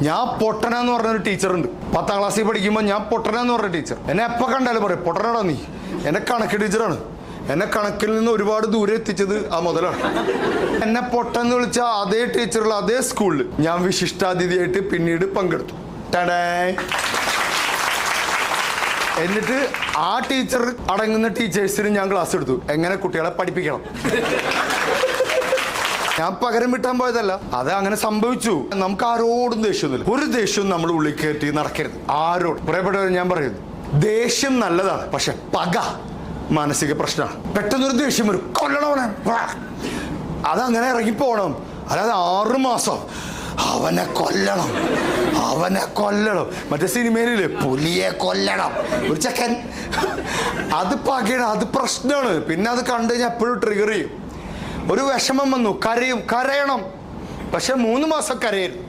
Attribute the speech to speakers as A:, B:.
A: ഞാൻ പൊട്ടനാന്ന് പറഞ്ഞൊരു ടീച്ചറുണ്ട്. 10ാം ക്ലാസ്സിൽ പഠിക്കുമ്പോൾ ഞാൻ പൊട്ടനാന്ന് പറഞ്ഞ ടീച്ചർ എന്നെ എപ്പോൾ കണ്ടാലും പറയും പൊട്ടനാടാ നീ. എന്നെ കണക്ക് ടീച്ചറാണ്. എന്നെ കണക്കിൽ നിന്ന് ഒരുപാട് ദൂരെ എത്തിച്ചത് ആ മുതലാണ്. എന്നെ പൊട്ടെന്ന് വിളിച്ച അതേ ടീച്ചറുള്ള അതേ സ്കൂളിൽ ഞാൻ വിശിഷ്ടാതിഥിയായിട്ട് പിന്നീട് പങ്കെടുത്തു. എന്നിട്ട് ആ ടീച്ചർ അടങ്ങുന്ന ടീച്ചേഴ്സിന് ഞാൻ ക്ലാസ് എടുത്തു, എങ്ങനെ കുട്ടികളെ പഠിപ്പിക്കണം. ഞാൻ പകരം വിട്ടാൻ പോയതല്ല, അത് അങ്ങനെ സംഭവിച്ചു. നമുക്ക് ആരോടും ദേഷ്യമൊന്നുമില്ല. ഒരു ദേഷ്യവും നമ്മൾ ഉള്ളിൽ കയറ്റി നടക്കരുത് ആരോട്. പറയപ്പെട്ടവർ ഞാൻ പറയുന്നു, ദേഷ്യം നല്ലതാണ്, പക്ഷെ പക മാനസിക പ്രശ്നമാണ്. പെട്ടെന്നൊരു ദേഷ്യം വരും, കൊല്ലണവനെ, അതങ്ങനെ ഇറങ്ങിപ്പോണം. അല്ലാതെ 6 മാസം അവനെ കൊല്ലണം, അവനെ കൊല്ലണം. മറ്റേ സിനിമയിലെ പുലിയെ കൊല്ലണം ഒരു ചെക്കൻ, അത് പകയാണ്, അത് പ്രശ്നമാണ്. പിന്നെ അത് കണ്ടു കഴിഞ്ഞാൽ എപ്പോഴും ട്രിഗർ ചെയ്യും. ഒരു വിഷമം വന്നു, കരയും, കരയണം, പക്ഷെ 3 മാസം കരയരുത്.